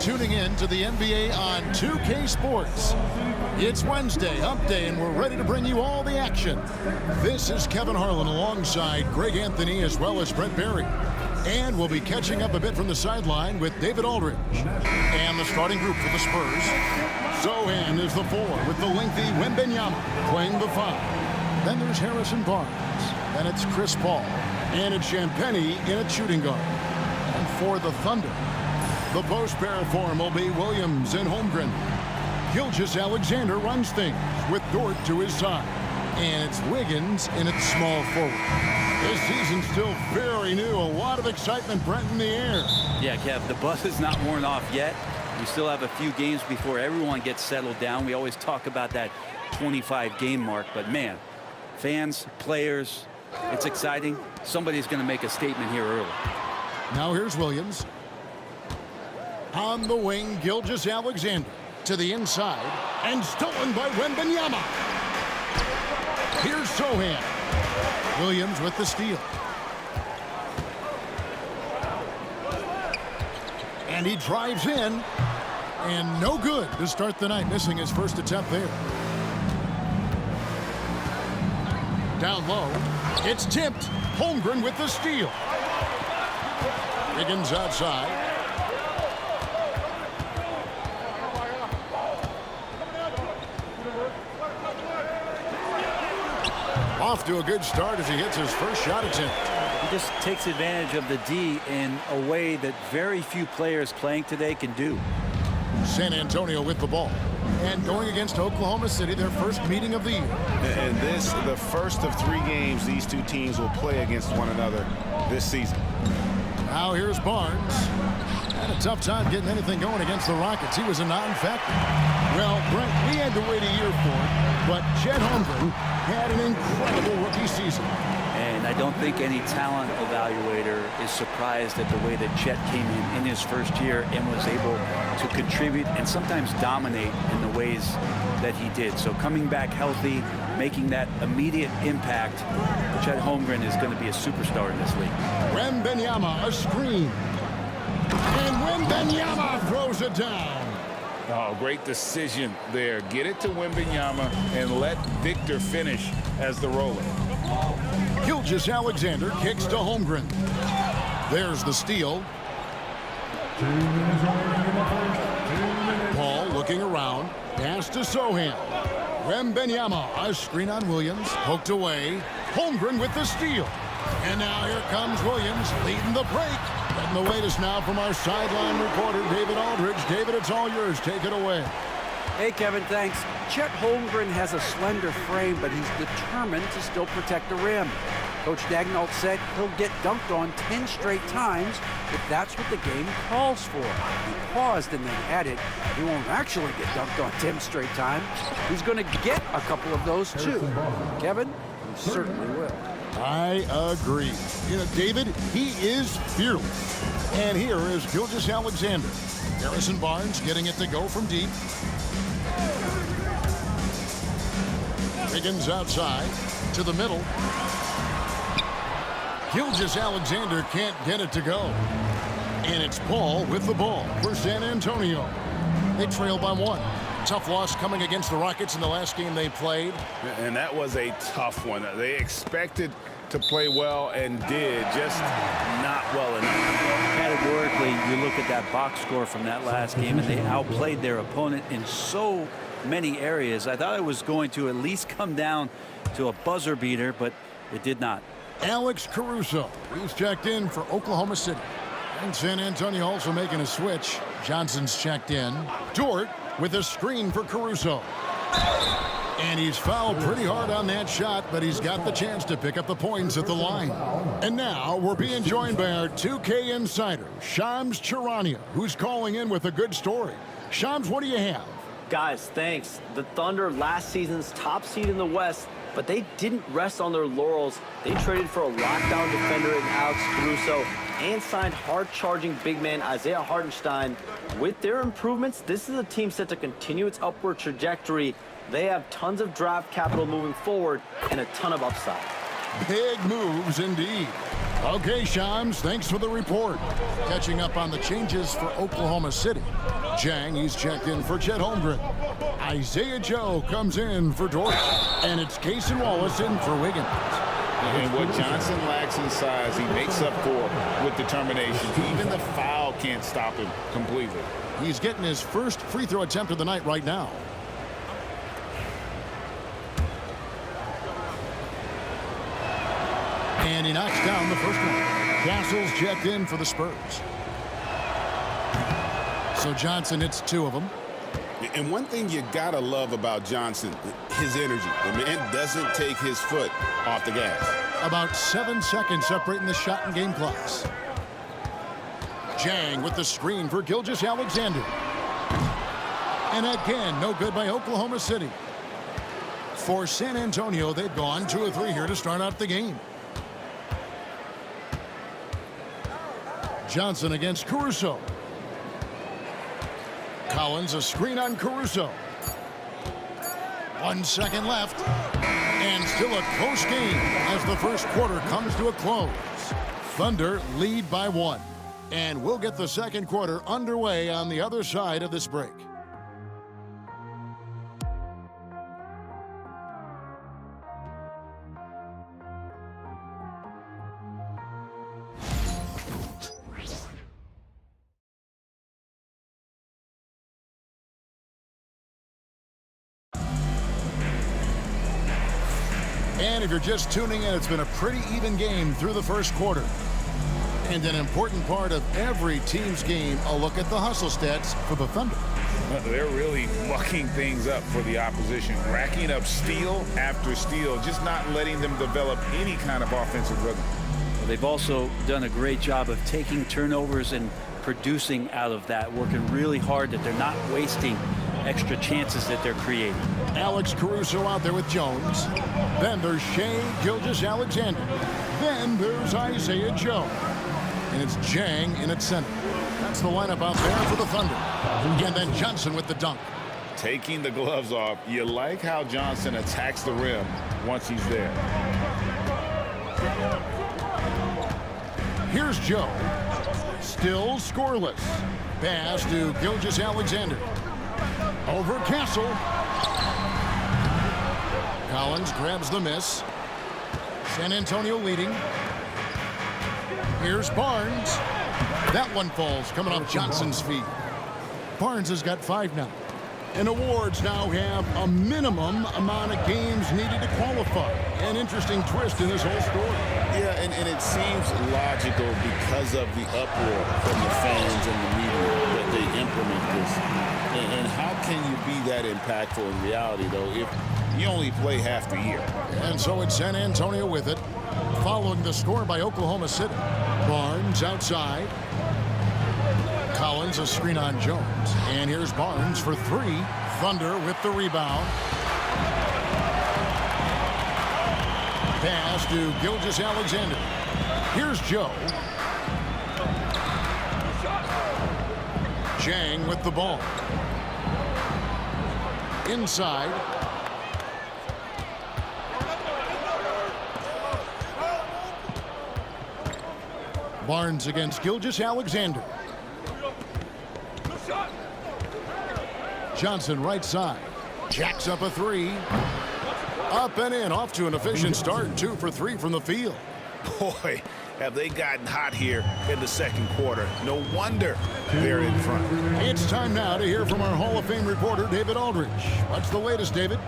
tuning in to the NBA on 2K Sports. It's Wednesday, hump day, and we're ready to bring you all the action. This is Kevin Harlan alongside Greg Anthony as well as Brent Barry. And we'll be catching up a bit from the sideline with David Aldridge. And the starting group for the Spurs. Zohan is the 4 with the lengthy Wembanyama playing the 5. Then there's Harrison Barnes. Then it's Chris Paul. And it's Champagnie in a shooting guard. And for the Thunder, the post pair form will be Williams and Holmgren. Gilgeous-Alexander runs things with Dort to his side. And it's Wiggins in its small forward. This season's still very new. A lot of excitement, Brent, in the air. Yeah, Kev, the buzz is not worn off yet. We still have a few games before everyone gets settled down. We always talk about that 25-game mark. But, man, fans, players, it's exciting. Somebody's going to make a statement here early. Now here's Williams. On the wing, Gilgeous-Alexander to the inside. And stolen by Wembanyama. Here's Zohan. Williams with the steal. And he drives in. And no good to start the night, missing his first attempt there. Down low. It's tipped. Holmgren with the steal. Wiggins outside. Off to a good start as he hits his first shot attempt. He just takes advantage of the D in a way that very few players playing today can do. San Antonio with the ball. And going against Oklahoma City, their first meeting of the year. And this, the first of 3 games these two teams will play against one another this season. Now here's Barnes. Had a tough time getting anything going against the Rockets. He was a non-factor. Well, Brent, we had to wait a year for it, but Chet Holmgren had an incredible rookie season. And I don't think any talent evaluator is surprised at the way that Chet came in his first year and was able to contribute and sometimes dominate in the ways that he did. So coming back healthy, making that immediate impact, Chet Holmgren is going to be a superstar in this league. Wembanyama, a screen. And Wembanyama throws it down. Oh, great decision there. Get it to Wembanyama and let Victor finish as the roller. Gilgeous-Alexander kicks to Holmgren. There's the steal. Paul looking around. Pass to Zohan. Wembanyama, a screen on Williams. Poked away. Holmgren with the steal. And now here comes Williams leading the break. Getting the latest now from our sideline reporter, David Aldridge. David, it's all yours. Take it away. Hey, Kevin, thanks. Chet Holmgren has a slender frame, but he's determined to still protect the rim. Coach Dagnall said he'll get dunked on 10 straight times if that's what the game calls for. He paused and then added, he won't actually get dunked on 10 straight times. He's going to get a couple of those, too. Kevin, he certainly will. I agree. You know, David, he is fearless. And here is Gilgeous-Alexander. Harrison Barnes getting it to go from deep. Wiggins outside to the middle. Gilgeous-Alexander can't get it to go. And it's Paul with the ball for San Antonio. They trail by 1. Tough loss coming against the Rockets in the last game they played. And that was a tough one. They expected to play well and did, just not well enough. Categorically, you look at that box score from that last game, and they outplayed their opponent in so many areas. I thought it was going to at least come down to a buzzer beater, but it did not. Alex Caruso, he's checked in for Oklahoma City. And San Antonio also making a switch. Johnson's checked in. Dort with a screen for Caruso. And he's fouled pretty hard on that shot, but he's got the chance to pick up the points at the line. And now we're being joined by our 2K insider, Shams Charania, who's calling in with a good story. Shams, what do you have? Guys, thanks. The Thunder, last season's top seed in the West, but they didn't rest on their laurels. They traded for a lockdown defender in Alex Caruso and signed hard-charging big man Isaiah Hartenstein. With their improvements, this is a team set to continue its upward trajectory. They have tons of draft capital moving forward and a ton of upside. Big moves indeed. Okay, Shams, thanks for the report. Catching up on the changes for Oklahoma City. Jang, he's checked in for Chet Holmgren. Isaiah Joe comes in for Dort. And it's Casey Wallace in for Wiggins. And what Johnson lacks in size, he makes up for with determination. Even the foul can't stop him completely. He's getting his first free throw attempt of the night right now. And he knocks down the first one. Castle's checked in for the Spurs. So Johnson hits 2 of them. And one thing you gotta love about Johnson, his energy. The man doesn't take his foot off the gas. About 7 seconds separating the shot and game clocks. Jang with the screen for Gilgeous-Alexander. And again, no good by Oklahoma City. For San Antonio, they've gone 2 of 3 here to start out the game. Johnson against Caruso. Collins, a screen on Caruso. 1 second left. And still a close game as the first quarter comes to a close. Thunder lead by 1. And we'll get the second quarter underway on the other side of this break. And if you're just tuning in, it's been a pretty even game through the first quarter. And an important part of every team's game, a look at the hustle stats for the Thunder. They're really mucking things up for the opposition, racking up steal after steal, just not letting them develop any kind of offensive rhythm. Well, they've also done a great job of taking turnovers and producing out of that, working really hard that they're not wasting extra chances that they're creating. Alex Caruso out there with Jones. Then there's Shai Gilgeous-Alexander. Then there's Isaiah Joe. And it's Jang in at center. That's the lineup out there for the Thunder. And then Johnson with the dunk. Taking the gloves off, you like how Johnson attacks the rim once he's there. Here's Joe. Still scoreless. Pass to Gilgeous-Alexander. Over Castle. Collins grabs the miss. San Antonio leading. Here's Barnes. That one falls coming off Johnson's feet. Barnes has got 5 now. And awards now have a minimum amount of games needed to qualify. An interesting twist in this whole story. Yeah, and it seems logical because of the uproar from the fans and the media that they implement this. And how can you be that impactful in reality, though, if you only play half the year? And so it's San Antonio with it, following the score by Oklahoma City. Barnes outside. Collins a screen on Jones. And here's Barnes for 3. Thunder with the rebound. Pass to Gilgeous-Alexander. Here's Joe. Jang with the ball. Inside. Barnes against Gilgeous-Alexander. Johnson right side. Jacks up a 3. Up and in, off to an efficient start. 2 for 3 from the field. Boy, have they gotten hot here in the second quarter. No wonder they're in front. It's time now to hear from our Hall of Fame reporter, David Aldridge. What's the latest, David?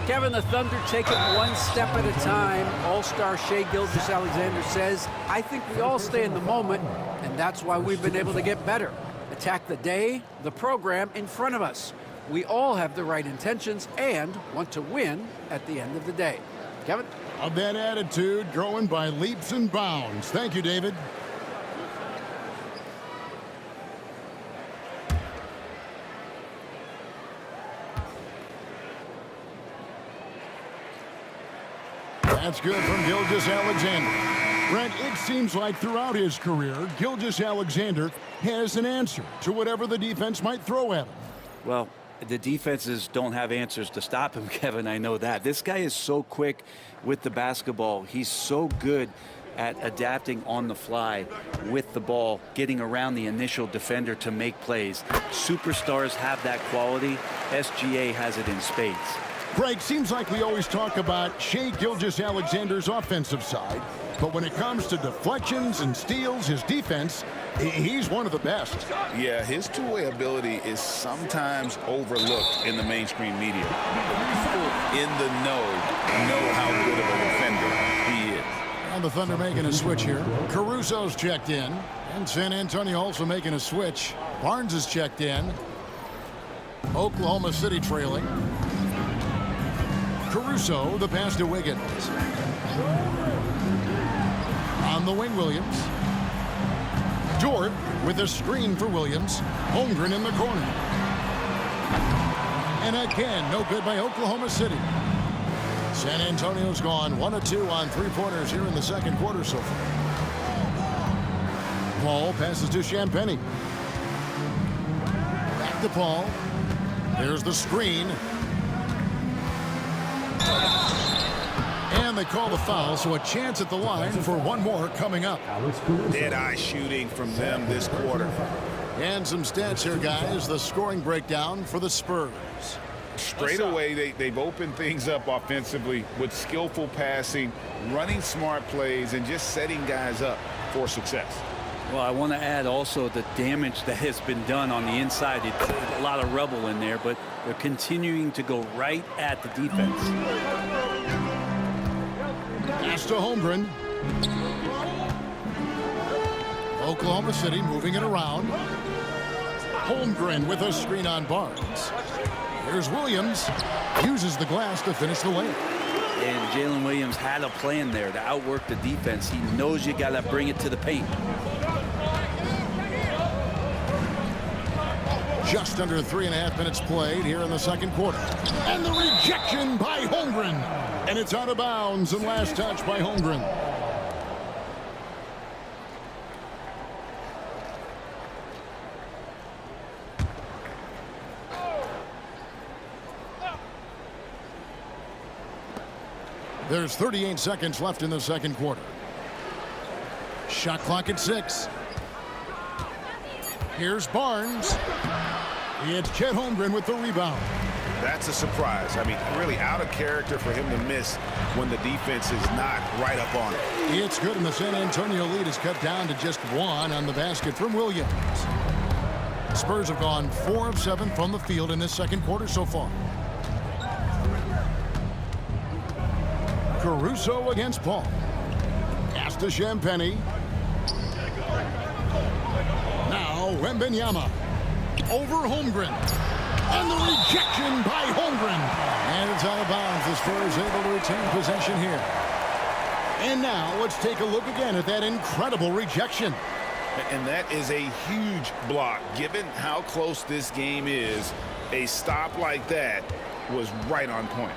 Kevin, the Thunder take it one step at a time. All-star Shai Gilgeous-Alexander says, I think we all stay in the moment, and that's why we've been able to get better. Attack the day, the program in front of us. We all have the right intentions and want to win at the end of the day. Kevin? Of that attitude growing by leaps and bounds. Thank you, David. That's good from Gilgeous-Alexander. Brent, it seems like throughout his career, Gilgeous-Alexander has an answer to whatever the defense might throw at him. Well, the defenses don't have answers to stop him, Kevin. I know that. This guy is so quick with the basketball. He's so good at adapting on the fly with the ball, getting around the initial defender to make plays. Superstars have that quality. SGA has it in spades. Greg, seems like we always talk about Shai Gilgeous-Alexander's offensive side, but when it comes to deflections and steals, his defense, he's one of the best. Yeah, his two-way ability is sometimes overlooked in the mainstream media. People in the know how good of a defender he is. And the Thunder making a switch here. Caruso's checked in, and San Antonio also making a switch. Barnes is checked in. Oklahoma City trailing. Caruso, the pass to Wiggins. On the wing, Williams. Dort with a screen for Williams. Holmgren in the corner. And again, no good by Oklahoma City. San Antonio's gone 1 of 2 on three-pointers here in the second quarter so far. Paul passes to Champagnie. Back to Paul. There's the screen. And they call the foul, so a chance at the line for one more coming up. Dead-eye shooting from them this quarter. And some stats here, guys. The scoring breakdown for the Spurs. Straight away, they've opened things up offensively with skillful passing, running smart plays, and just setting guys up for success. Well, I want to add also the damage that has been done on the inside. It's a lot of rubble in there, but they're continuing to go right at the defense. Pass to Holmgren. Oklahoma City moving it around. Holmgren with a screen on Barnes. Here's Williams. Uses the glass to finish the lane. And Jalen Williams had a plan there to outwork the defense. He knows you got to bring it to the paint. Just under 3.5 minutes played here in the second quarter. And the rejection by Holmgren. And it's out of bounds, and last touch by Holmgren. There's 38 seconds left in the second quarter. Shot clock at 6. Here's Barnes. It's Chet Holmgren with the rebound. That's a surprise. I mean, really out of character for him to miss when the defense is not right up on it. It's good, and the San Antonio lead is cut down to just 1 on the basket from Williams. Spurs have gone 4 of 7 from the field in this second quarter so far. Caruso against Paul. Pass to Champagnie. Now Wembanyama. Over Holmgren. And the rejection by Holmgren. And it's out of bounds. The Spurs able to retain possession here. And now let's take a look again at that incredible rejection. And that is a huge block. Given how close this game is, a stop like that was right on point.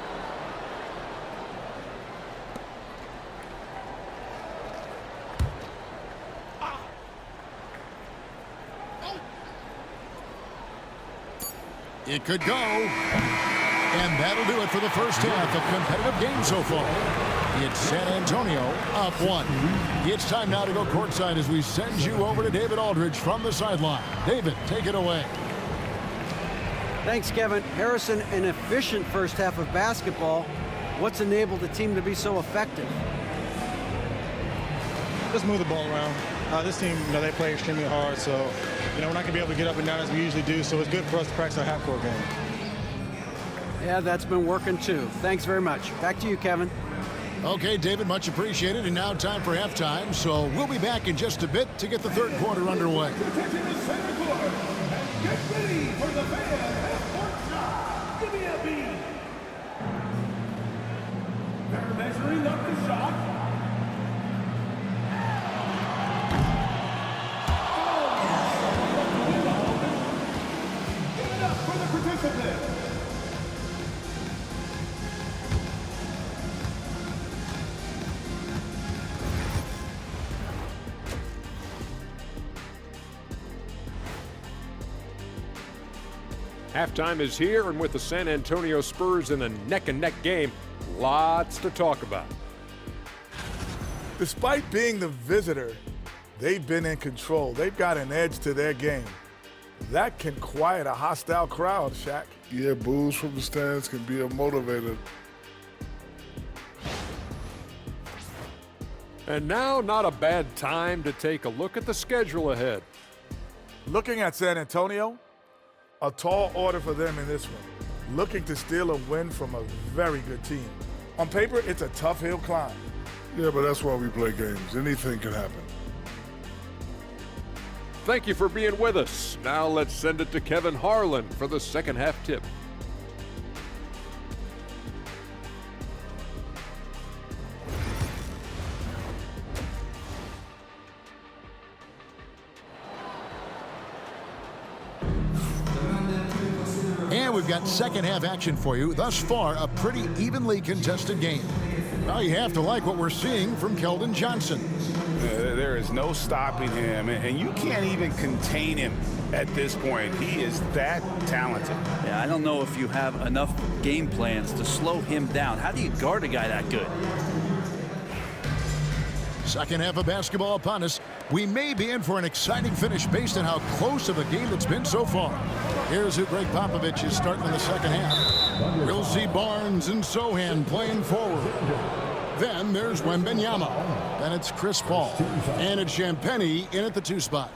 It could go. And that'll do it for the first half of competitive game so far. It's San Antonio up 1. It's time now to go courtside as we send you over to David Aldridge from the sideline. David, take it away. Thanks, Kevin. Harrison, an efficient first half of basketball. What's enabled the team to be so effective? Just move the ball around. This team, they play extremely hard, so, we're not going to be able to get up and down as we usually do, so it's good for us to practice our half-court game. Yeah, that's been working too. Thanks very much. Back to you, Kevin. Okay, David, much appreciated. And now time for halftime, so we'll be back in just a bit to get the third quarter underway. Get ready for the fan half-court shot. Give me a beat. They're measuring up the shot. Halftime is here, and with the San Antonio Spurs in a neck-and-neck game, lots to talk about. Despite being the visitor, they've been in control. They've got an edge to their game. That can quiet a hostile crowd, Shaq. Yeah, boos from the stands can be a motivator. And now, not a bad time to take a look at the schedule ahead. Looking at San Antonio, a tall order for them in this one. Looking to steal a win from a very good team. On paper, it's a tough hill climb. Yeah, but that's why we play games. Anything can happen. Thank you for being with us. Now let's send it to Kevin Harlan for the second half tip. And we've got second half action for you. Thus far, a pretty evenly contested game. Well, you have to like what we're seeing from Keldon Johnson. There is no stopping him, and you can't even contain him at this point. He is that talented. Yeah, I don't know if you have enough game plans to slow him down. How do you guard a guy that good? Second half of basketball upon us. We may be in for an exciting finish based on how close of a game it's been so far. Here's who Greg Popovich is starting in the second half. We'll see Barnes and Sohan playing forward. Then there's Wembanyama. Then it's Chris Paul. And it's Champagnie in at the 2 spot.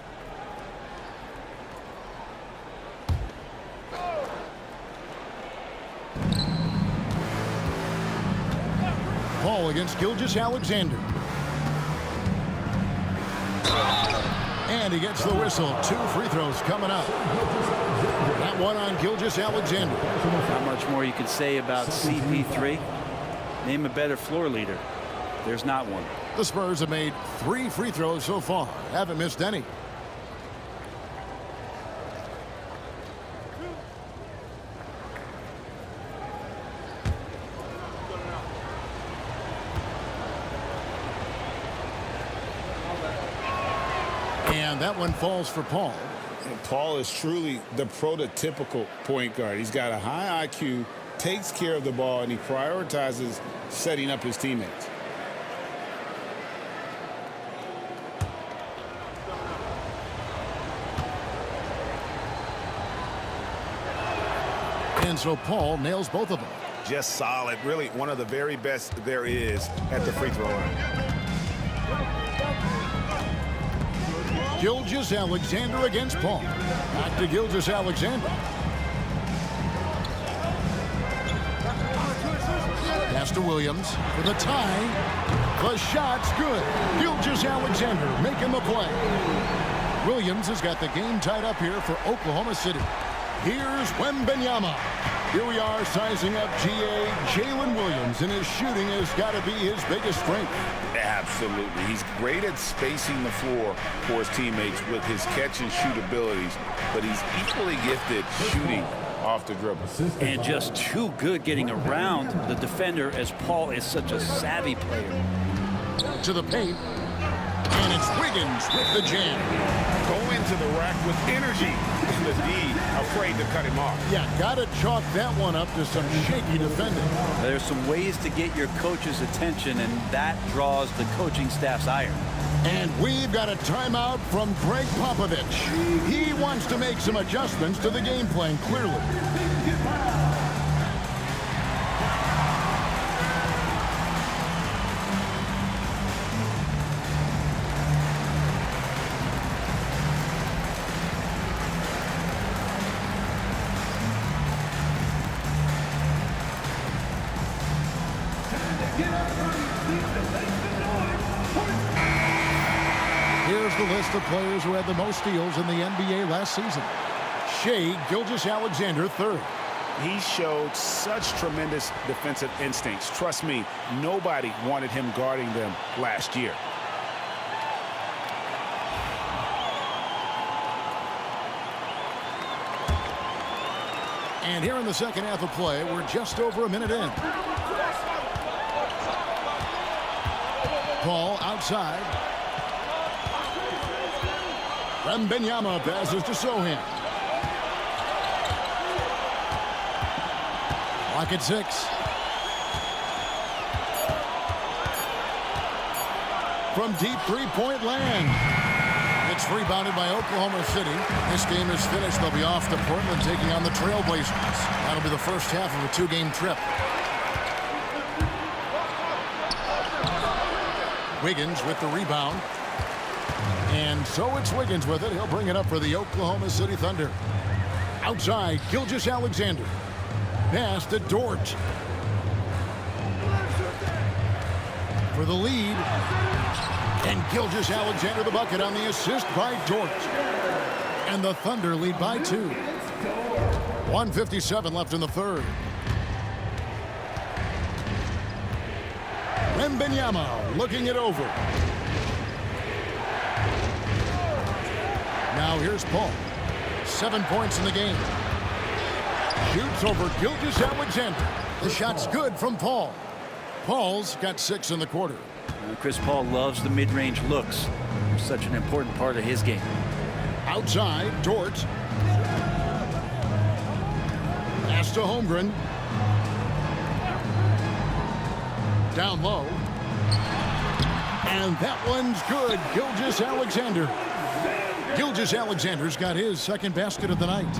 Paul against Gilgeous-Alexander. And he gets the whistle. 2 free throws coming up. That one on Gilgeous-Alexander. Not much more you could say about CP3. Name a better floor leader. There's not one. The Spurs have made 3 free throws so far. Haven't missed any. And that one falls for Paul. And Paul is truly the prototypical point guard. He's got a high IQ, takes care of the ball, and he prioritizes setting up his teammates. And so Paul nails both of them. Just solid. Really one of the very best there is at the free throw line. Gilgeous-Alexander against Paul. Back to Gilgeous-Alexander. Pass to Williams for the tie. The shot's good. Gilgeous-Alexander making the play. Williams has got the game tied up here for Oklahoma City. Here's Wembanyama. Here we are sizing up GA Jalen Williams, and his shooting has got to be his biggest strength. Absolutely. He's great at spacing the floor for his teammates with his catch and shoot abilities, but he's equally gifted shooting off the dribble. And just too good getting around the defender, as Paul is such a savvy player. To the paint. And it's Wiggins with the jam. Go into the rack with energy. And the D afraid to cut him off. Yeah, got to chalk that one up to some shaky defending. There's some ways to get your coach's attention, and that draws the coaching staff's ire. And we've got a timeout from Greg Popovich. He wants to make some adjustments to the game plan, clearly. Here's the list of players who had the most steals in the NBA last season. Shai Gilgeous-Alexander, 3rd. He showed such tremendous defensive instincts. Trust me, nobody wanted him guarding them last year. And here in the second half of play, we're just over a minute in. Paul outside. Wembanyama passes to Sohan. Clock at 6. from deep three-point land. It's rebounded by Oklahoma City. This game is finished. They'll be off to Portland taking on the Trailblazers. That'll be the first half of a two-game trip. Wiggins with the rebound. And so it's Wiggins with it. He'll bring it up for the Oklahoma City Thunder. Outside, Gilgeous-Alexander. Pass to Dort. For the lead. And Gilgeous-Alexander the bucket on the assist by Dort. And the Thunder lead by 2. 1:57 left in the third. Wembanyama looking it over. Now here's Paul. 7 points in the game. Shoots over Gilgeous-Alexander. The shot's good from Paul. Paul's got 6 in the quarter. Chris Paul loves the mid-range looks. They're such an important part of his game. Outside, Dort. Pass to Holmgren. Down low. And that one's good. Gilgeous-Alexander. Gilgeous-Alexander's got his second basket of the night.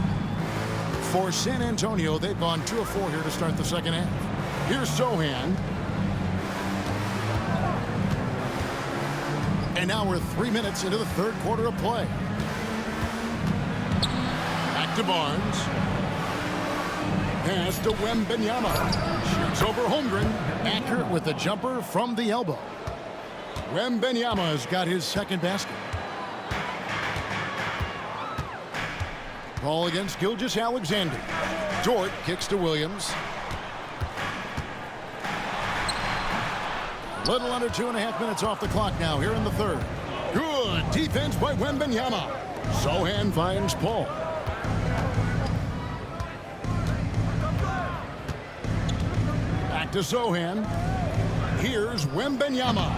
For San Antonio, they've gone 2 of 4 here to start the second half. Here's Sohan. And now we're 3 minutes into the third quarter of play. Back to Barnes. Pass to Wembanyama. Shoots over Holmgren. Accurate with the jumper from the elbow. Wembanyama has got his second basket. Ball against Gilgeous-Alexander. Dort kicks to Williams. Little under 2.5 minutes off the clock now here in the third. Good defense by Wembanyama. Sohan finds Paul. Back to Sohan. Here's Wembanyama.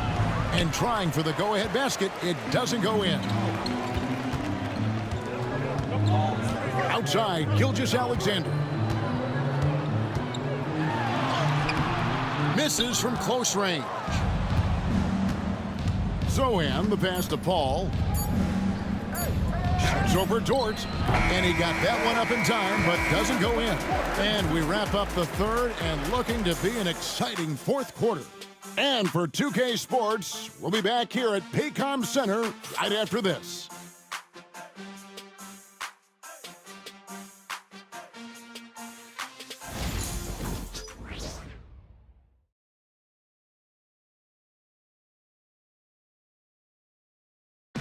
And trying for the go-ahead basket. It doesn't go in. Outside, Gilgeous-Alexander. Misses from close range. Sohan, the pass to Paul. Shoots over Dort. And he got that one up in time, but doesn't go in. And we wrap up the third and looking to be an exciting fourth quarter. And for 2K Sports, we'll be back here at Paycom Center right after this.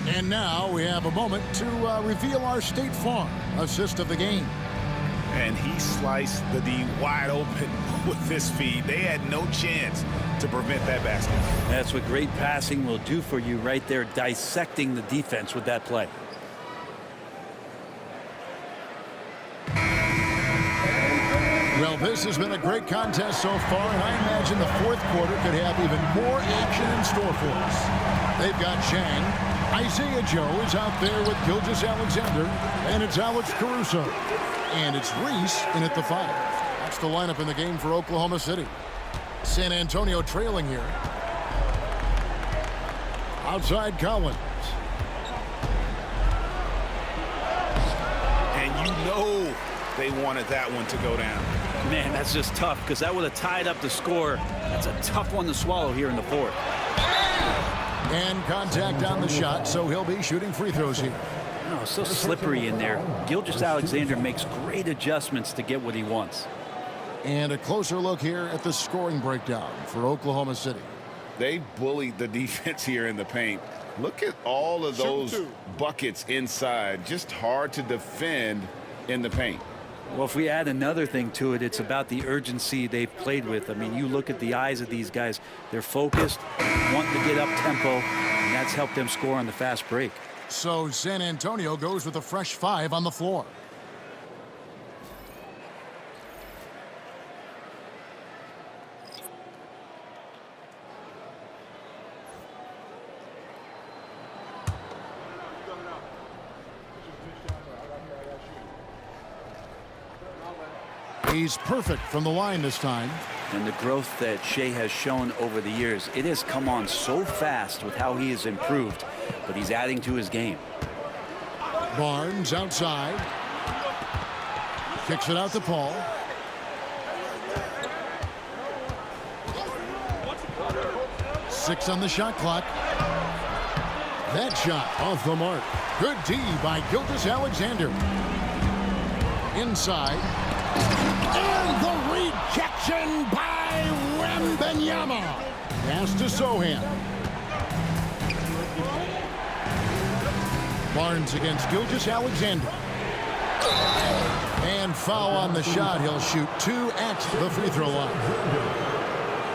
And now we have a moment to reveal our State Farm assist of the game. And he sliced the D wide open with his feet. They had no chance to prevent that basket. That's what great passing will do for you right there, dissecting the defense with that play. Well, this has been a great contest so far, and I imagine the fourth quarter could have even more action in store for us. They've got Chang. Isaiah Joe is out there with Gilgeous-Alexander, and it's Alex Caruso. And it's Reese in at the 5. That's the lineup in the game for Oklahoma City. San Antonio trailing here. Outside Collins. And you know they wanted that one to go down. Man, that's just tough because that would have tied up the score. That's a tough one to swallow here in the fourth. And contact on the shot, so he'll be shooting free throws here. Oh, so slippery in there. Gilgeous-Alexander makes great adjustments to get what he wants. And a closer look here at the scoring breakdown for Oklahoma City. They bullied the defense here in the paint. Look at all of those buckets inside. Just hard to defend in the paint. Well, if we add another thing to it, it's about the urgency they've played with. I mean, you look at the eyes of these guys. They're focused, wanting to get up tempo, and that's helped them score on the fast break. So San Antonio goes with a fresh 5 on the floor. He's perfect from the line this time. And the growth that Shea has shown over the years, it has come on so fast with how he has improved, but he's adding to his game. Barnes outside. Kicks it out to Paul. Six on the shot clock. That shot off the mark. Good D by Gilgeous-Alexander. Inside. And the rejection by Wembanyama. Pass to Sohan. Barnes against Gilgeous-Alexander. And foul on the shot. He'll shoot 2 at the free throw line.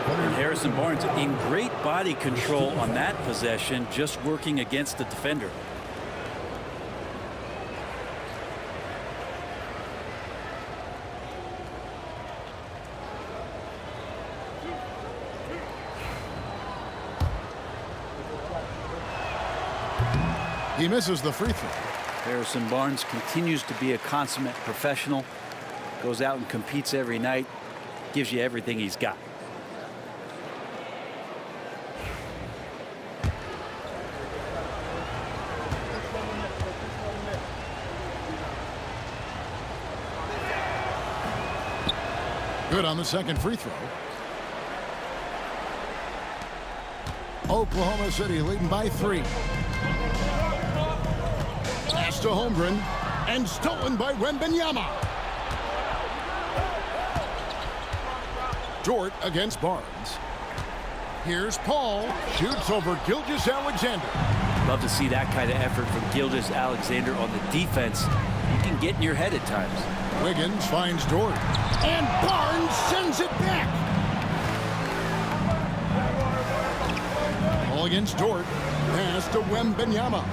And Harrison Barnes in great body control on that possession, just working against the defender. He misses the free throw. Harrison Barnes continues to be a consummate professional. Goes out and competes every night. Gives you everything he's got. Good on the second free throw. Oklahoma City leading by 3. Pass to Holmgren and stolen by Wembanyama. Dort against Barnes. Here's Paul. Shoots over Gilgeous-Alexander. Love to see that kind of effort from Gilgeous-Alexander on the defense. You can get in your head at times. Wiggins finds Dort. And Barnes sends it back. All against Dort. Pass to Wembanyama.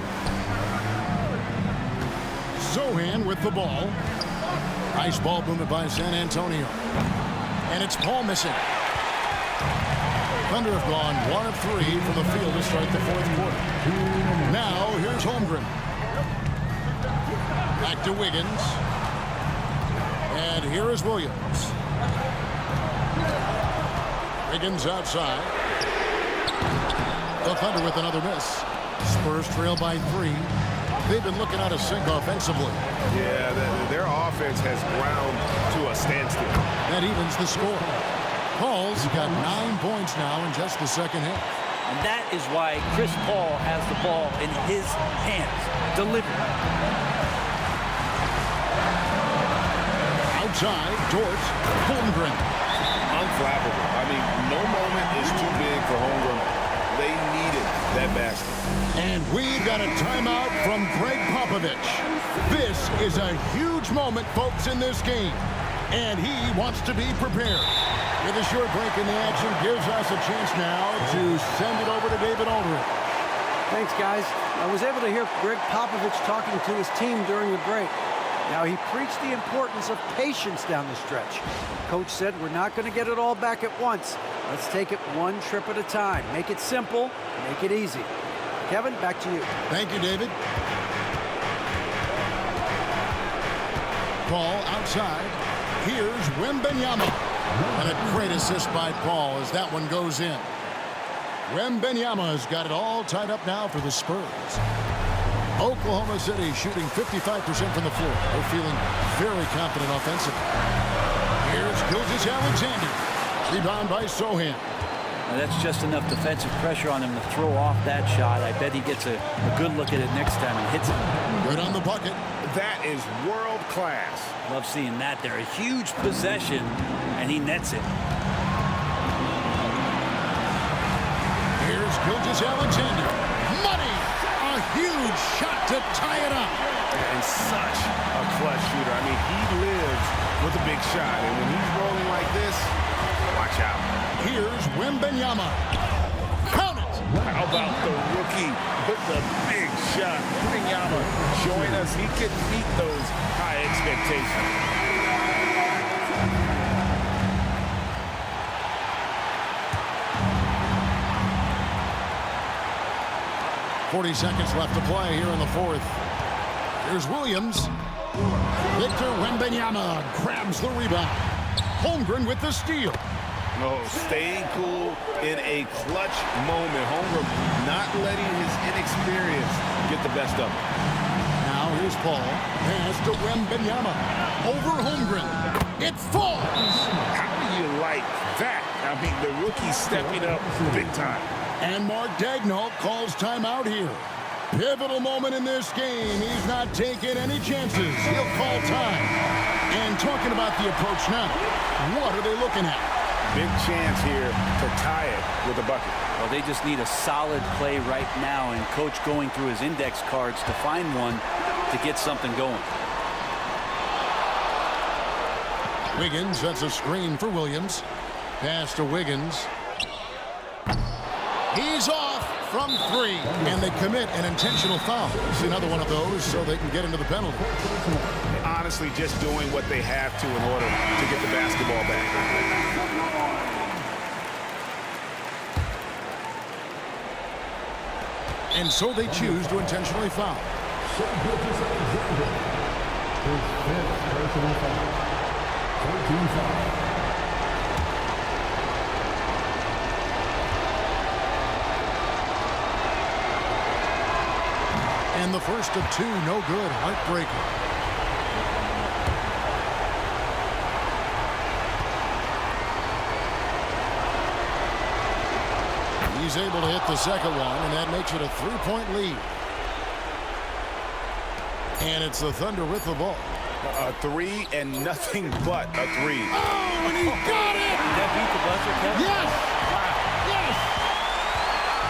Sohan with the ball. Nice ball movement by San Antonio. And it's Paul missing. Thunder have gone 1 of 3 from the field to start the fourth quarter. Now here's Holmgren. Back to Wiggins. And here is Williams. Wiggins outside. The Thunder with another miss. Spurs trail by 3. They've been looking out of sync offensively. Yeah, their offense has ground to a standstill. That evens the score. Paul's got 9 points now in just the second half. And that is why Chris Paul has the ball in his hands. Delivered. Outside, Dort, Holmgren. Unflappable. I mean, no moment is too big for Holmgren. They needed that basket. And we've got a timeout from Greg Popovich. This is a huge moment, folks, in this game. And he wants to be prepared. With a short break in the action, gives us a chance now to send it over to David Aldridge. Thanks, guys. I was able to hear Greg Popovich talking to his team during the break. Now, he preached the importance of patience down the stretch. Coach said we're not going to get it all back at once. Let's take it one trip at a time. Make it simple, make it easy. Kevin, back to you. Thank you, David. Paul outside. Here's Wembanyama. And a great assist by Paul as that one goes in. Wembanyama has got it all tied up now for the Spurs. Oklahoma City shooting 55% from the floor. They're feeling very confident offensively. Here's Gilgeous-Alexander. Rebound by Sohan. Now that's just enough defensive pressure on him to throw off that shot. I bet he gets a good look at it next time and hits it. Good on the bucket. That is world class. Love seeing that there. A huge possession, and he nets it. Here's Gilgeous-Alexander. Money! A huge shot to tie it up. And such a clutch shooter. I mean, he lives with a big shot. And when he's rolling like this, watch out. Here's Wembanyama. Count it! How about the rookie with the big shot? Wembanyama showing us he can meet those high expectations. 40 seconds left to play here in the fourth. Here's Williams. Victor Wembanyama grabs the rebound. Holmgren with the steal. No, staying cool in a clutch moment. Holmgren not letting his inexperience get the best of him. Now here's Paul. Pass to Wembanyama. Over Holmgren. It falls. How do you like that? I mean, the rookie stepping up big time. And Mark Daigneault calls timeout here. Pivotal moment in this game. He's not taking any chances. He'll call time. And talking about the approach now, what are they looking at? Big chance here to tie it with a bucket. Well, they just need a solid play right now, and Coach going through his index cards to find one to get something going. Wiggins sets a screen for Williams. Pass to Wiggins. He's off from 3, and they commit an intentional foul. It's another one of those so they can get into the penalty. Honestly, just doing what they have to in order to get the basketball back. And so they choose to intentionally foul. And the first of 2, no good. Heartbreaker. He's able to hit the second one, and that makes it a 3-point lead. And it's the Thunder with the ball. A 3 and nothing but a 3. Oh, and he got it! Did that beat the buzzer, Kevin? Yes! Yes!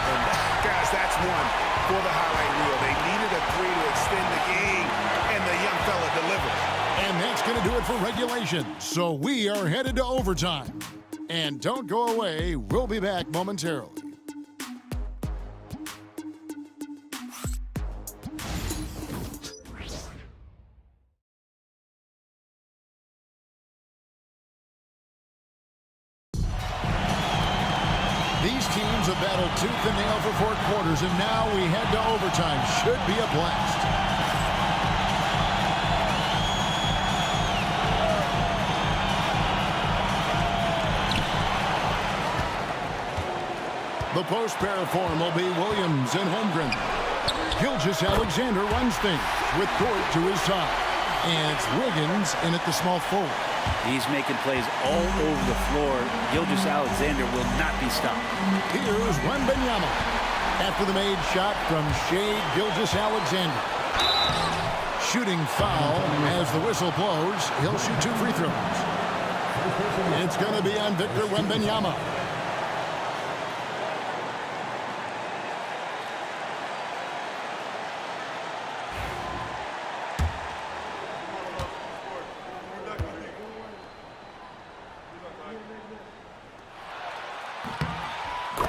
And guys, that's one for the highlight reel. They needed a 3 to extend the game, and the young fella delivered. And that's going to do it for regulation. So we are headed to overtime. And don't go away. We'll be back momentarily. These teams have battled tooth and nail for 4 quarters, and now we head to overtime. Should be a blast. The post pair form will be Williams and Holmgren. Gilgeous-Alexander runs things with Dort to his side. And it's Wiggins in at the small forward. He's making plays all over the floor. Gilgeous-Alexander will not be stopped. Here's Wembanyama. After the made shot from Shai Gilgeous-Alexander. Shooting foul as the whistle blows. He'll shoot 2 free throws. It's going to be on Victor Wembanyama.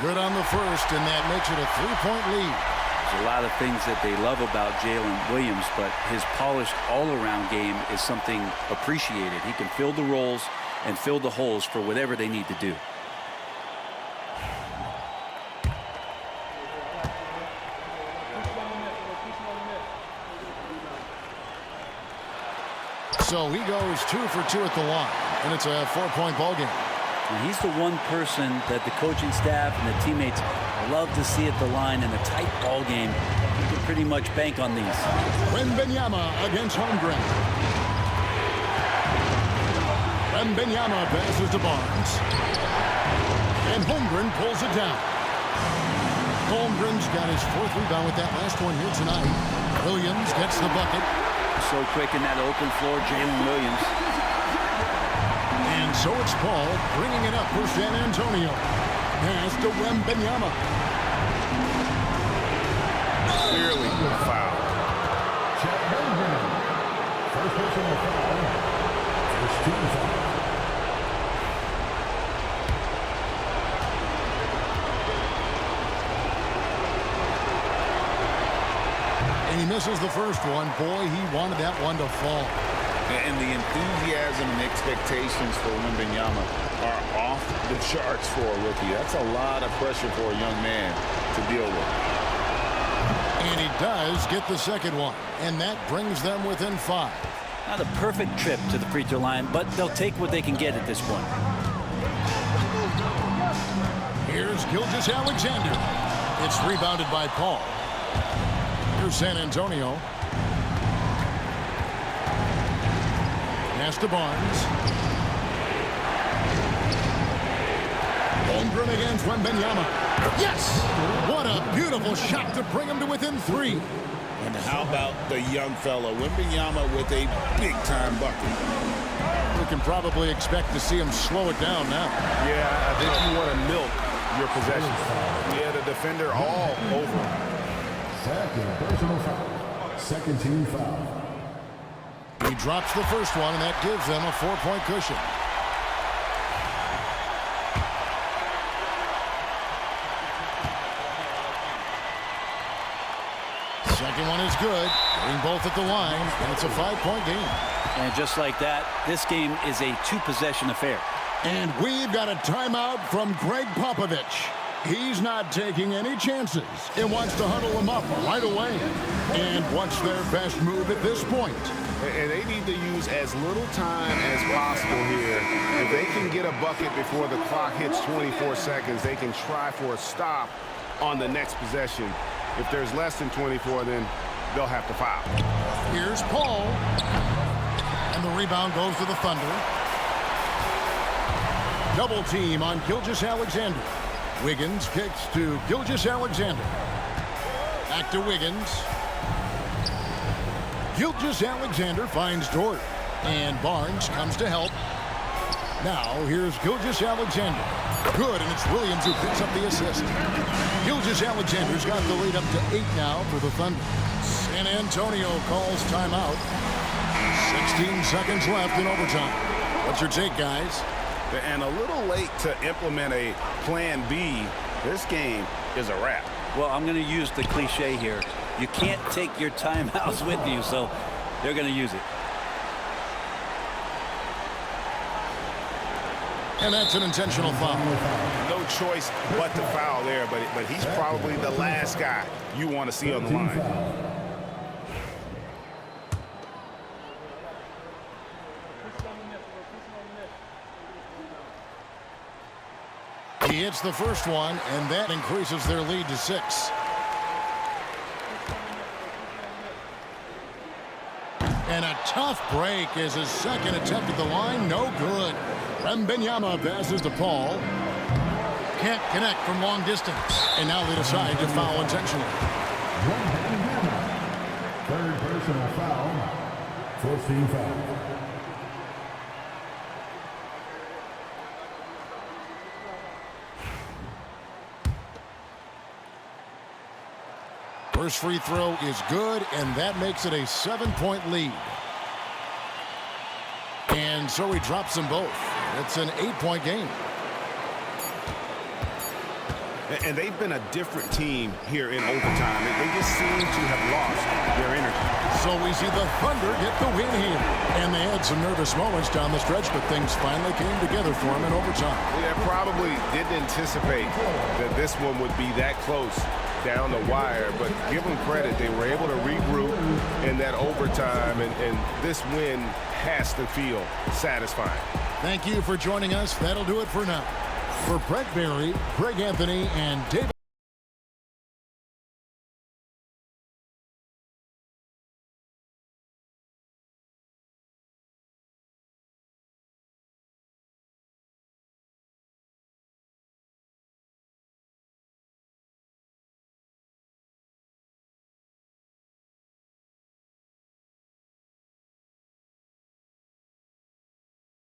Good on the first, and that makes it a 3-point lead. There's a lot of things that they love about Jalen Williams, but his polished all-around game is something appreciated. He can fill the roles and fill the holes for whatever they need to do. So he goes 2 for 2 at the line, and it's a 4-point ball game. And he's the one person that the coaching staff and the teammates love to see at the line in a tight ball game. You can pretty much bank on these. Wembanyama against Holmgren. Wembanyama passes to Barnes. And Holmgren pulls it down. Holmgren's got his 4th rebound with that last one here tonight. Williams gets the bucket. So quick in that open floor, Jalen Williams. And so it's Paul bringing it up for San Antonio. Pass to Wembanyama. Clearly foul. First personal foul. First team foul. And he misses the first one. Boy, he wanted that one to fall. And the enthusiasm and expectations for Wembanyama are off the charts for a rookie. That's a lot of pressure for a young man to deal with. And he does get the second one. And that brings them within 5. Not a perfect trip to the free throw line, but they'll take what they can get at this point. Here's Gilgeous-Alexander. It's rebounded by Paul. Here's San Antonio. Pass to Barnes. Holmgren against Wembanyama. Yes! What a beautiful shot to bring him to within 3. And how about the young fella, Wembanyama, with a big-time bucket. We can probably expect to see him slow it down now. Yeah, I think you want to milk your possession. Yeah, the defender all over. Second personal foul. Second team foul. He drops the first one, and that gives them a 4-point cushion. Second one is good. Getting both at the line, and it's a 5-point game. And just like that, this game is a 2-possession affair. And we've got a timeout from Greg Popovich. He's not taking any chances and wants to huddle them up right away. And what's their best move at this point? And they need to use as little time as possible here. If they can get a bucket before the clock hits 24 seconds, they can try for a stop on the next possession. If there's less than 24, then they'll have to foul. Here's Paul. And the rebound goes to the Thunder. Double team on Gilgeous-Alexander. Wiggins kicks to Gilgeous-Alexander. Back to Wiggins. Gilgeous-Alexander finds Dort. And Barnes comes to help. Now here's Gilgeous-Alexander. Good, and it's Williams who picks up the assist. Gilgeous-Alexander's got the lead up to 8 now for the Thunder. San Antonio calls timeout. 16 seconds left in overtime. What's your take, guys? And a little late to implement a plan B. This game is a wrap. Well, I'm going to use the cliche here. You can't take your timeouts with you, so they're going to use it. And that's an intentional foul. No choice but to foul there, but he's probably the last guy you want to see on the line. He hits the first one, and that increases their lead to 6. And a tough break as his second attempt at the line, no good. Wembanyama passes to Paul. Can't connect from long distance. And now they decide to foul intentionally. Third personal foul. Fourth team foul. First free throw is good, and that makes it a 7-point lead. And so he drops them both. It's an 8-point game. And they've been a different team here in overtime. They just seem to have lost their energy. So we see the Thunder get the win here. And they had some nervous moments down the stretch, but things finally came together for them in overtime. Yeah, probably didn't anticipate that this one would be that close down the wire, but give them credit. They were able to regroup in that overtime, and this win has to feel satisfying. Thank you for joining us. That'll do it for now. For Brett Berry, Greg Anthony, and David